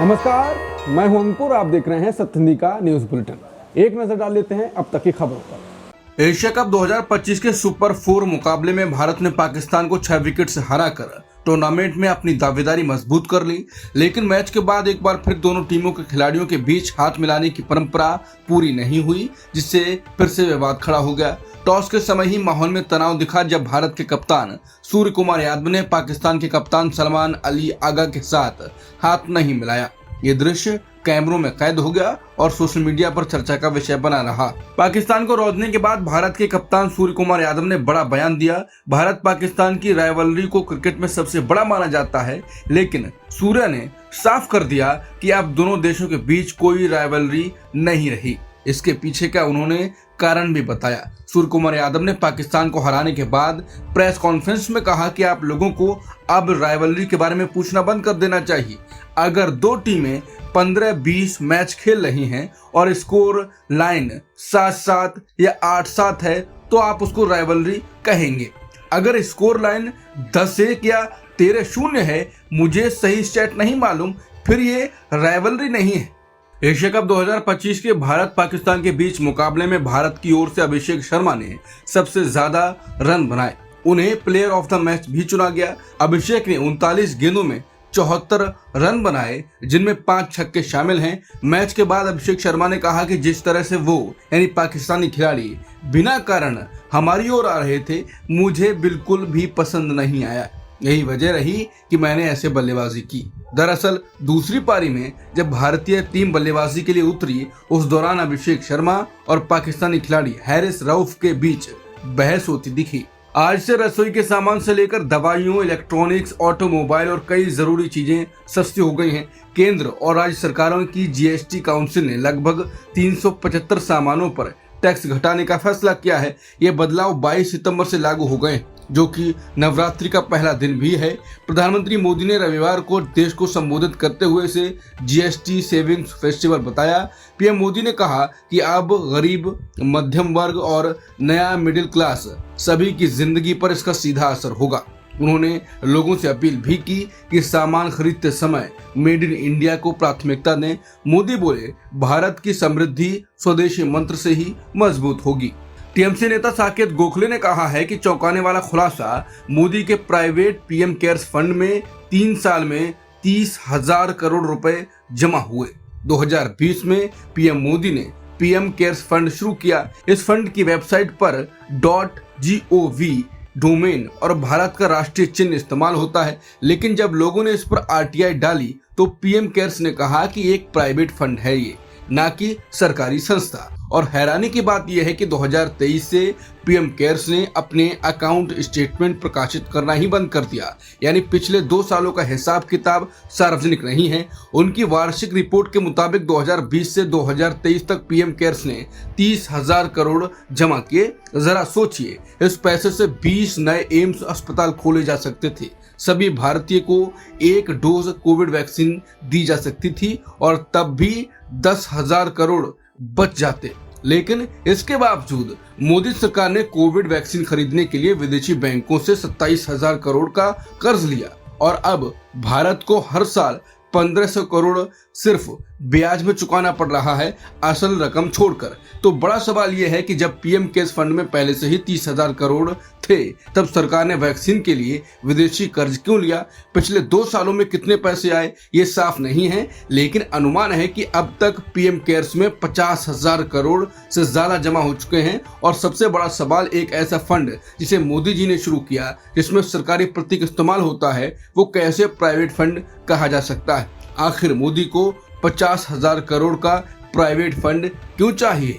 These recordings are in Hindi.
नमस्कार, मैं हूं अंकुर। आप देख रहे हैं सत्यनिधि का न्यूज बुलेटिन। एक नजर डाल लेते हैं अब तक की खबरों पर। एशिया कप 2025 के सुपर 4 मुकाबले में भारत ने पाकिस्तान को 6 विकेट से हराकर टूर्नामेंट में अपनी दावेदारी मजबूत कर ली। लेकिन मैच के बाद एक बार फिर दोनों टीमों के खिलाड़ियों के बीच हाथ मिलाने की परंपरा पूरी नहीं हुई, जिससे फिर से विवाद खड़ा हो गया। टॉस के समय ही माहौल में तनाव दिखा जब भारत के कप्तान सूर्य कुमार यादव ने पाकिस्तान के कप्तान सलमान अली आगा के साथ हाथ नहीं मिलाया। ये दृश्य कैमरों में कैद हो गया और सोशल मीडिया पर चर्चा का विषय बना रहा। पाकिस्तान को रोकने के बाद भारत के कप्तान सूर्य कुमार यादव ने बड़ा बयान दिया। भारत पाकिस्तान की राइवलरी को क्रिकेट में सबसे बड़ा माना जाता है, लेकिन सूर्य ने साफ कर दिया कि अब दोनों देशों के बीच कोई राइवलरी नहीं रही। इसके पीछे का उन्होंने कारण भी बताया। सूर्य कुमार यादव ने पाकिस्तान को हराने के बाद प्रेस कॉन्फ्रेंस में कहा कि आप लोगों को अब राइवलरी के बारे में पूछना बंद कर देना चाहिए। अगर दो टीमें 15-20 मैच खेल रही हैं और स्कोर लाइन 7-7 या 8-7 है तो आप उसको राइवलरी कहेंगे। अगर स्कोर लाइन 10-1 या 13-0 है, मुझे सही स्टेट नहीं मालूम, फिर ये राइवलरी नहीं है। एशिया कप 2025 के भारत पाकिस्तान के बीच मुकाबले में भारत की ओर से अभिषेक शर्मा ने सबसे ज्यादा रन बनाए। उन्हें प्लेयर ऑफ द मैच भी चुना गया। अभिषेक ने 39 गेंदों में 74 रन बनाए, जिनमें 5 छक्के शामिल हैं। मैच के बाद अभिषेक शर्मा ने कहा कि जिस तरह से वो यानी पाकिस्तानी खिलाड़ी बिना कारण हमारी ओर आ रहे थे, मुझे बिल्कुल भी पसंद नहीं आया। यही वजह रही कि मैंने ऐसे बल्लेबाजी की। दरअसल दूसरी पारी में जब भारतीय टीम बल्लेबाजी के लिए उतरी, उस दौरान अभिषेक शर्मा और पाकिस्तानी खिलाड़ी हारिस रऊफ के बीच बहस होती दिखी। आज से रसोई के सामान से लेकर दवाइयों, इलेक्ट्रॉनिक्स, ऑटोमोबाइल और कई जरूरी चीजें सस्ती हो गई हैं। केंद्र और राज्य सरकारों की जीएसटी काउंसिल ने लगभग 375 सामानों पर टैक्स घटाने का फैसला किया है। ये बदलाव 22 सितंबर से लागू हो गए, जो कि नवरात्रि का पहला दिन भी है। प्रधानमंत्री मोदी ने रविवार को देश को संबोधित करते हुए इसे जीएसटी सेविंग्स फेस्टिवल बताया। पीएम मोदी ने कहा कि अब गरीब, मध्यम वर्ग और नया मिडिल क्लास सभी की जिंदगी पर इसका सीधा असर होगा। उन्होंने लोगों से अपील भी की कि सामान खरीदते समय मेड इन इंडिया को प्राथमिकता दें। मोदी बोले, भारत की समृद्धि स्वदेशी मंत्र से ही मजबूत होगी। टीएमसी नेता साकेत गोखले ने कहा है कि चौंकाने वाला खुलासा, मोदी के प्राइवेट पीएम केयर्स फंड में 3 साल में 30,000 करोड़ रुपए जमा हुए। 2020 में पीएम मोदी ने पीएम केयर्स फंड शुरू किया। इस फंड की वेबसाइट पर .gov डोमेन और भारत का राष्ट्रीय चिन्ह इस्तेमाल होता है, लेकिन जब लोगों ने इस पर आरटीआई डाली तो पीएम केयर्स ने कहा कि एक प्राइवेट फंड है ये, ना कि सरकारी संस्था। और हैरानी की बात यह है कि 2023 से पीएम केयर्स ने अपने अकाउंट स्टेटमेंट प्रकाशित करना ही बंद कर दिया, यानी पिछले 2 सालों का हिसाब किताब सार्वजनिक नहीं है। उनकी वार्षिक रिपोर्ट के मुताबिक 2020 से 2023 तक पीएम केयर्स ने 30,000 करोड़ जमा किए। जरा सोचिए, इस पैसे से 20 नए एम्स अस्पताल खोले जा सकते थे, सभी भारतीय को 1 डोज कोविड वैक्सीन दी जा सकती थी और तब भी 10,000 करोड़ बच जाते। लेकिन इसके बावजूद मोदी सरकार ने कोविड वैक्सीन खरीदने के लिए विदेशी बैंकों से 27,000 करोड़ का कर्ज लिया और अब भारत को हर साल 1500 करोड़ सिर्फ ब्याज में चुकाना पड़ रहा है, असल रकम छोड़कर। तो बड़ा सवाल यह है कि जब पीएम केयर्स फंड में पहले से ही 30,000 करोड़ थे, तब सरकार ने वैक्सीन के लिए विदेशी कर्ज क्यों लिया? पिछले 2 सालों में कितने पैसे आए ये साफ नहीं है, लेकिन अनुमान है कि अब तक पीएम केयर्स में 50,000 करोड़ से ज्यादा जमा हो चुके हैं। और सबसे बड़ा सवाल, एक ऐसा फंड जिसे मोदी जी ने शुरू किया, जिसमें सरकारी प्रतीक इस्तेमाल होता है, वो कैसे प्राइवेट फंड कहा जा सकता है? आखिर मोदी को 50,000 करोड़ का प्राइवेट फंड क्यों चाहिए?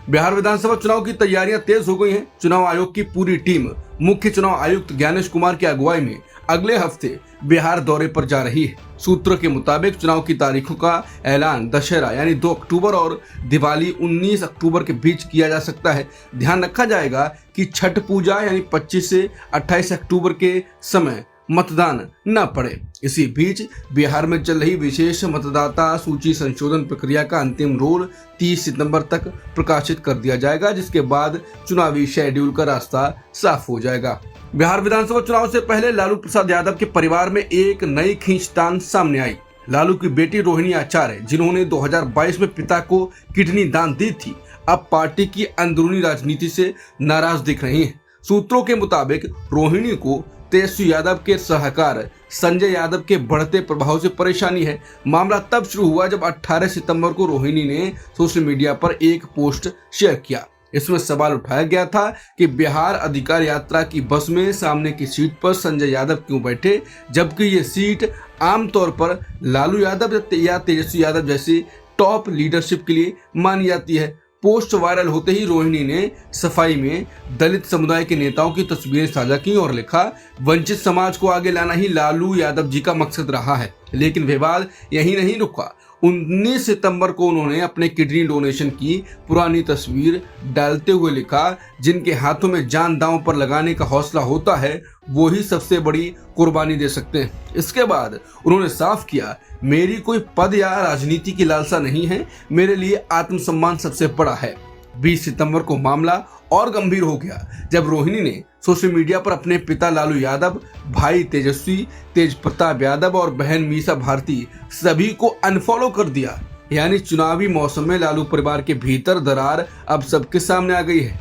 बिहार विधानसभा चुनाव की तैयारियां तेज हो गई हैं। चुनाव आयोग की पूरी टीम मुख्य चुनाव आयुक्त ज्ञानेश कुमार की अगुवाई में अगले हफ्ते बिहार दौरे पर जा रही है। सूत्रों के मुताबिक चुनाव की तारीखों का ऐलान दशहरा यानी 2 अक्टूबर और दिवाली 19 अक्टूबर के बीच किया जा सकता है। ध्यान रखा जाएगा कि छठ पूजा यानी 25 से 28 अक्टूबर के समय मतदान न पड़े। इसी बीच बिहार में चल रही विशेष मतदाता सूची संशोधन प्रक्रिया का अंतिम रोल 30 सितंबर तक प्रकाशित कर दिया जाएगा, जिसके बाद चुनावी शेड्यूल का रास्ता साफ हो जाएगा। बिहार विधानसभा चुनाव से पहले लालू प्रसाद यादव के परिवार में एक नई खींचतान सामने आई। लालू की बेटी रोहिणी आचार्य, जिन्होंने 2022 में पिता को किडनी दान दी थी, अब पार्टी की अंदरूनी राजनीति से नाराज दिख रही हैं। सूत्रों के मुताबिक रोहिणी को तेजस्वी यादव के सलाहकार संजय यादव के बढ़ते प्रभाव से परेशानी है। मामला तब शुरू हुआ जब 18 सितंबर को रोहिणी ने सोशल मीडिया पर एक पोस्ट शेयर किया। इसमें सवाल उठाया गया था कि बिहार अधिकार यात्रा की बस में सामने की सीट पर संजय यादव क्यों बैठे, जबकि ये सीट आमतौर पर लालू यादव या तेजस्वी यादव जैसी टॉप लीडरशिप के लिए मानी जाती है। पोस्ट वायरल होते ही रोहिणी ने सफाई में दलित समुदाय के नेताओं की तस्वीरें साझा की और लिखा, वंचित समाज को आगे लाना ही लालू यादव जी का मकसद रहा है। लेकिन विवाद यही नहीं रुका। 19 सितंबर को उन्होंने अपने किडनी डोनेशन की पुरानी तस्वीर डालते हुए लिखा, जिनके हाथों में जान दांव पर लगाने का हौसला होता है वो ही सबसे बड़ी कुर्बानी दे सकते हैं। इसके बाद उन्होंने साफ किया, मेरी कोई पद या राजनीति की लालसा नहीं है, मेरे लिए आत्मसम्मान सबसे बड़ा है। 20 सितंबर को मामला और गंभीर हो गया जब रोहिणी ने सोशल मीडिया पर अपने पिता लालू यादव, भाई तेजस्वी, तेज प्रताप यादव और बहन मीसा भारती सभी को अनफॉलो कर दिया। यानी चुनावी मौसम में लालू परिवार के भीतर दरार अब सबके सामने आ गई है।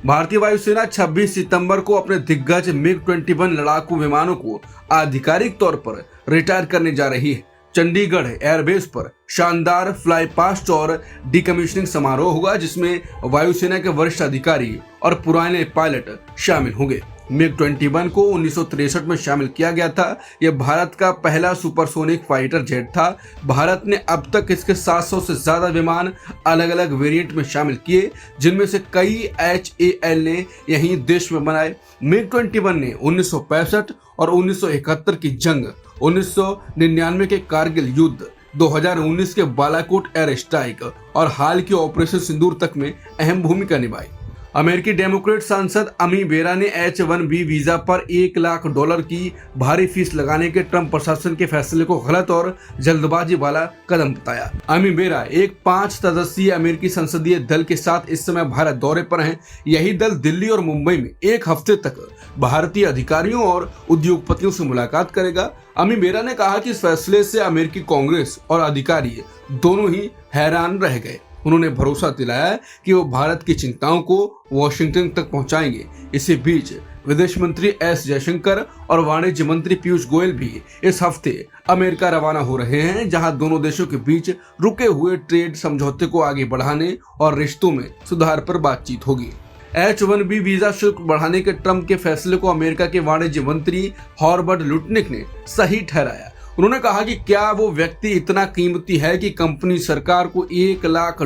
भारतीय वायुसेना 26 सितंबर को अपने दिग्गज MiG-21 लड़ाकू विमानों को आधिकारिक तौर पर रिटायर करने जा रही है। चंडीगढ़ एयरबेस पर शानदार फ्लाई पास्ट और डिकमीशनिंग समारोह होगा, जिसमें वायुसेना के वरिष्ठ अधिकारी और पुराने पायलट शामिल होंगे। MiG-21 को 1963 में शामिल किया गया था। यह भारत का पहला सुपरसोनिक फाइटर जेट था। भारत ने अब तक इसके 700 से ज्यादा विमान अलग अलग वेरिएंट में शामिल किए, जिनमें से कई HAL ने यहीं देश में बनाए। MiG-21 ने 1965 और 1971 की जंग, 1999 के कारगिल युद्ध, 2019 के बालाकोट एयर स्ट्राइक और हाल के ऑपरेशन सिंदूर तक में अहम भूमिका निभाई। अमेरिकी डेमोक्रेट सांसद अमी बेरा ने H-1B वीजा पर $1 लाख की भारी फीस लगाने के ट्रंप प्रशासन के फैसले को गलत और जल्दबाजी वाला कदम बताया। अमी बेरा एक 5 सदस्यीय अमेरिकी संसदीय दल के साथ इस समय भारत दौरे पर हैं। यही दल दिल्ली और मुंबई में एक हफ्ते तक भारतीय अधिकारियों और उद्योगपतियों से मुलाकात करेगा। अमी बेरा ने कहा कि इस फैसले से अमेरिकी कांग्रेस और अधिकारी दोनों ही हैरान रह गए। उन्होंने भरोसा दिलाया कि वो भारत की चिंताओं को वॉशिंगटन तक पहुंचाएंगे। इसी बीच विदेश मंत्री एस जयशंकर और वाणिज्य मंत्री पीयूष गोयल भी इस हफ्ते अमेरिका रवाना हो रहे हैं, जहां दोनों देशों के बीच रुके हुए ट्रेड समझौते को आगे बढ़ाने और रिश्तों में सुधार पर बातचीत होगी। H-1B वीजा शुल्क बढ़ाने के ट्रंप के फैसले को अमेरिका के वाणिज्य मंत्री हॉर्बर्ट लुटनिक ने सही ठहराया। उन्होंने कहा कि क्या वो व्यक्ति इतना कीमती है कि कंपनी सरकार को $1 लाख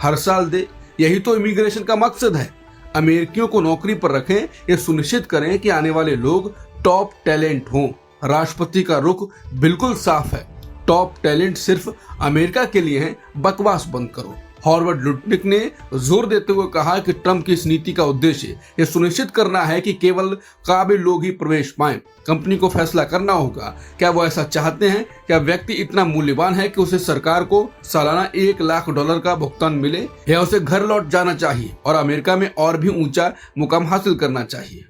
हर साल दे? यही तो इमिग्रेशन का मकसद है। अमेरिकियों को नौकरी पर रखें, ये सुनिश्चित करें कि आने वाले लोग टॉप टैलेंट हों। राष्ट्रपति का रुख बिल्कुल साफ है, टॉप टैलेंट सिर्फ अमेरिका के लिए है, बकवास बंद करो। हॉर्वर्ड लुटनिक ने जोर देते हुए कहा कि ट्रंप की इस नीति का उद्देश्य यह सुनिश्चित करना है कि केवल काबिल लोग ही प्रवेश पाएं। कंपनी को फैसला करना होगा, क्या वो ऐसा चाहते हैं? क्या व्यक्ति इतना मूल्यवान है कि उसे सरकार को सालाना $1 लाख का भुगतान मिले, या उसे घर लौट जाना चाहिए और अमेरिका में और भी ऊंचा मुकाम हासिल करना चाहिए?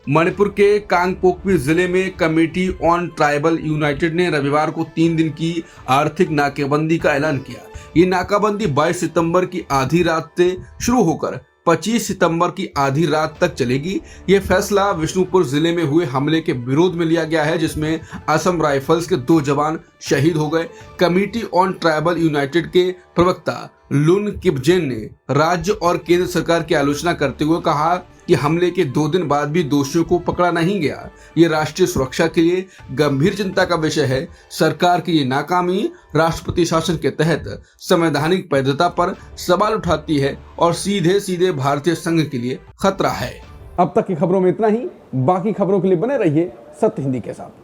मणिपुर के कांगपोकपी जिले में कमेटी ऑन ट्राइबल यूनाइटेड ने रविवार को 3 दिन की आर्थिक नाकेबंदी का ऐलान किया। ये नाकाबंदी 22 सितंबर की आधी रात से शुरू होकर 25 सितंबर की आधी रात तक चलेगी। ये फैसला विष्णुपुर जिले में हुए हमले के विरोध में लिया गया है, जिसमें असम राइफल्स के 2 जवान शहीद हो गए। कमेटी ऑन ट्राइबल यूनाइटेड के प्रवक्ता लुन किपजेन ने राज्य और केंद्र सरकार की आलोचना करते हुए कहा कि हमले के 2 दिन बाद भी दोषियों को पकड़ा नहीं गया। ये राष्ट्रीय सुरक्षा के लिए गंभीर चिंता का विषय है। सरकार की ये नाकामी राष्ट्रपति शासन के तहत संवैधानिक वैधता पर सवाल उठाती है और सीधे सीधे भारतीय संघ के लिए खतरा है। अब तक की खबरों में इतना ही। बाकी खबरों के लिए बने रहिए सत्य हिंदी के साथ।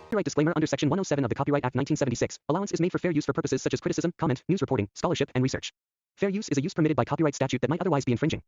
Copyright disclaimer under Section 107 of the Copyright Act 1976. Allowance is made for fair use for purposes such as criticism, comment, news reporting, scholarship, and research. Fair use is a use permitted by copyright statute that might otherwise be infringing.